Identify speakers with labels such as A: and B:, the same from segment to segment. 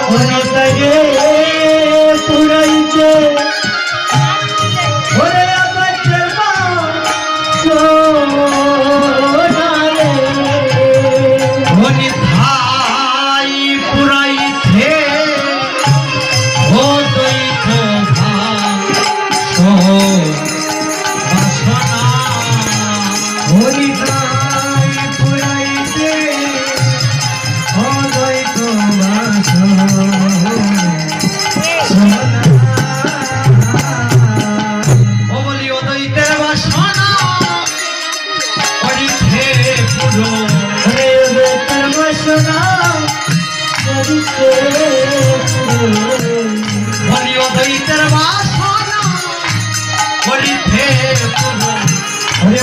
A: অনিতাগে পুরাইতে ওরে আমার জন্ম সোনারে অনিতাই পুরাইতে ও দৈত ভাসনা অনিতাই পুরাইতে ও দৈত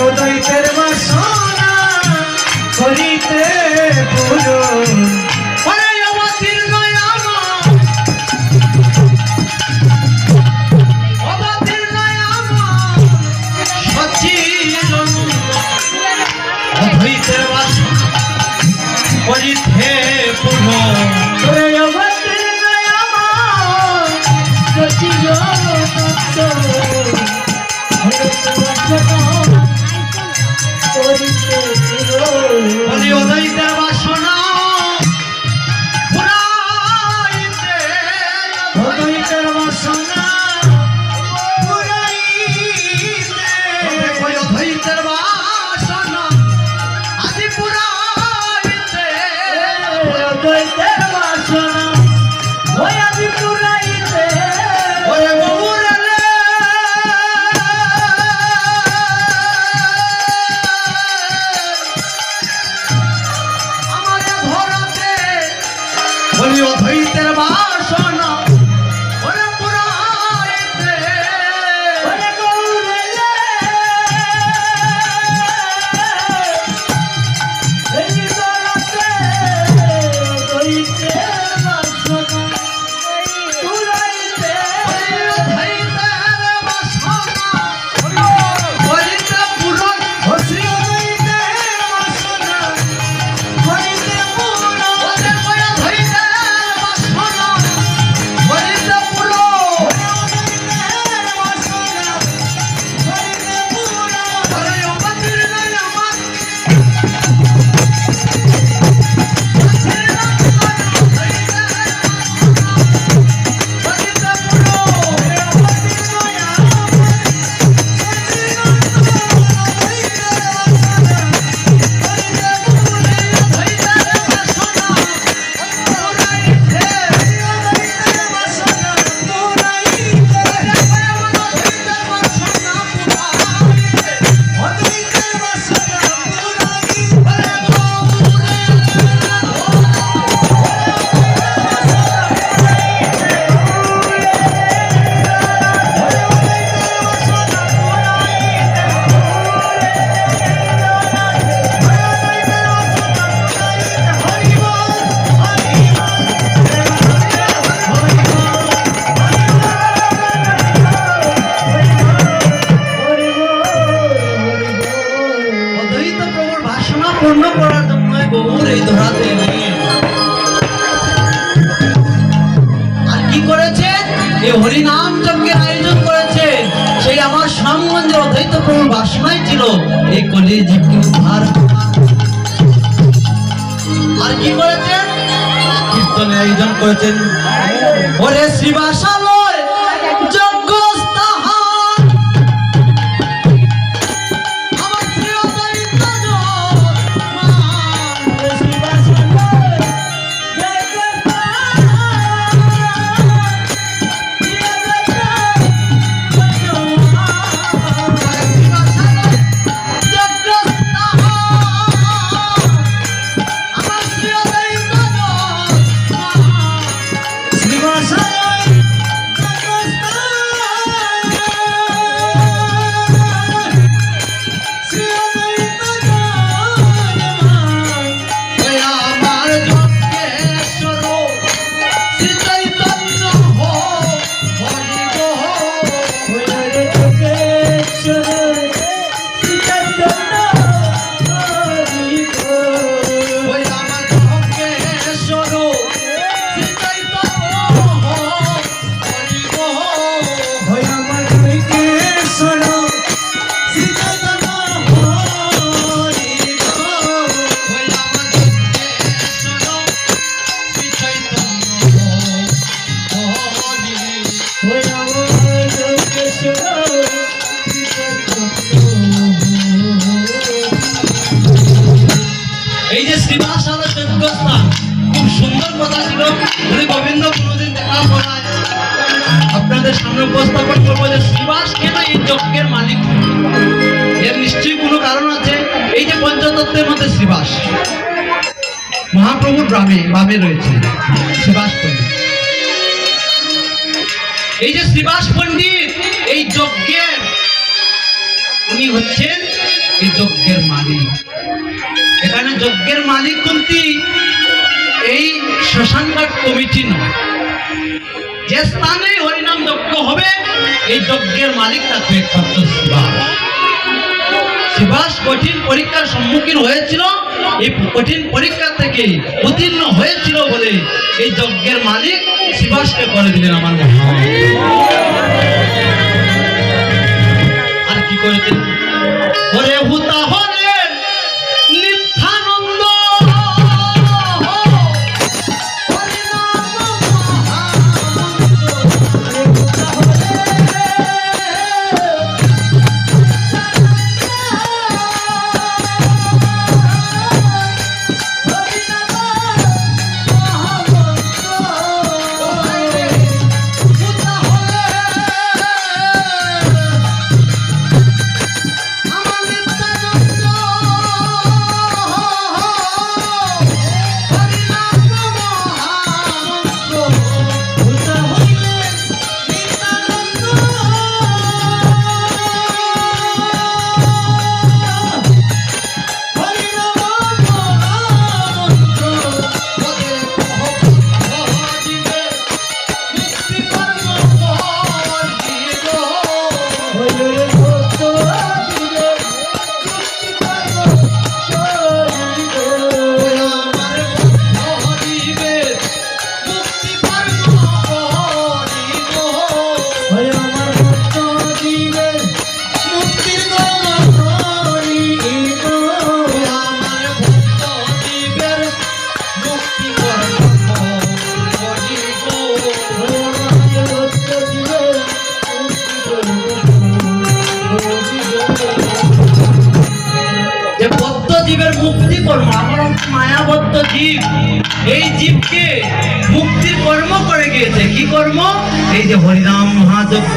A: উদয়িতের বাসনা করিতে পুরো অদ্বৈতের বাসনা ওরে পুরাইতে ওরে গৌরে এই দরাতে অদ্বৈতের বাসনা পুরাইতে অদ্বৈতের বাসনা করিতে পুরন হসি অদ্বৈতের বাসনা করিতে পুরন ওরে অদ্বৈতের পূর্ণ করার জন্য গৌর এই ধরাতে নিয়ে আর কি করেছেন এই হরিনাম যজ্ঞের আয়োজন করেছেন সেই আমার সামগঞ্জের অদ্বৈত প্রভুর বাসনাই ছিল এই কলির জীবকে উদ্ধার আর কি করেছেন কীর্তনের আয়োজন করেছেন ওরে শ্রীবাসালয় যজ্ঞ কথা ছিল, যদি গোবিন্দ কোনোদিন দেখা করায় আপনাদের সামনে উপস্থাপন করবো যে শ্রীবাস কেন এই যজ্ঞের মালিক। এর নিশ্চয়ই কোনো কারণ আছে। এই যে পঞ্চতত্ত্বের মধ্যে শ্রীবাস মহাপ্রভুর বামে রয়েছে শ্রীবাস পণ্ডিত। এই যে শ্রীবাস পণ্ডিত এই যজ্ঞের উনি হচ্ছেন এই যজ্ঞের মালিক। এখানে যজ্ঞের মালিক কিন্তু এই শ্মশানঘাট কমিটি নয়। যে স্থানে হরিনাম যজ্ঞ হবে এই যজ্ঞের মালিক থাকবে একমাত্র শ্রীবাস। শ্রীবাস কঠিন পরীক্ষার সম্মুখীন হয়েছিল, এই কঠিন পরীক্ষা থেকে উত্তীর্ণ হয়েছিল বলে এই যজ্ঞের মালিক শ্রীবাসকে করে দিলেন আমার মহান। আর কি করেছেন? ওরে হুতা হলেন নিত্যানন্দ, মুক্তি কর্ম আমার মায়াবদ্ধ জীব, এই জীবকে মুক্তির কর্ম করে গিয়েছে। কি কর্ম? এই যে হরিনাম মহাযজ্ঞ।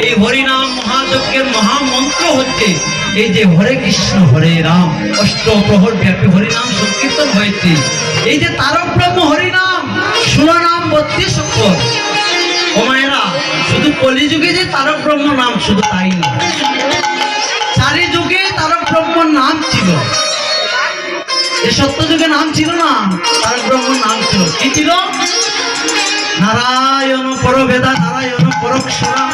A: এই হরিনাম মহাযজ্ঞের মহামন্ত্র হচ্ছে এই যে হরে কৃষ্ণ হরে রাম, অষ্টপ্রহর ব্যাপী হরিনাম সংকীর্তন হয়েছে। এই যে তারক ব্রহ্ম হরিনাম 16 নাম 32 অক্ষর। ও মায়েরা, শুধু কলিযুগে যে তারক ব্রহ্ম নাম শুধু তাই না, চারি যুগে তারক ব্রহ্মর নাম ছিল। এই সত্যযুগে নাম ছিল না, তারক ব্রহ্মর নাম ছিল। কি ছিল? নারায়ণ পরবেদা নারায়ণ পরক্ষরা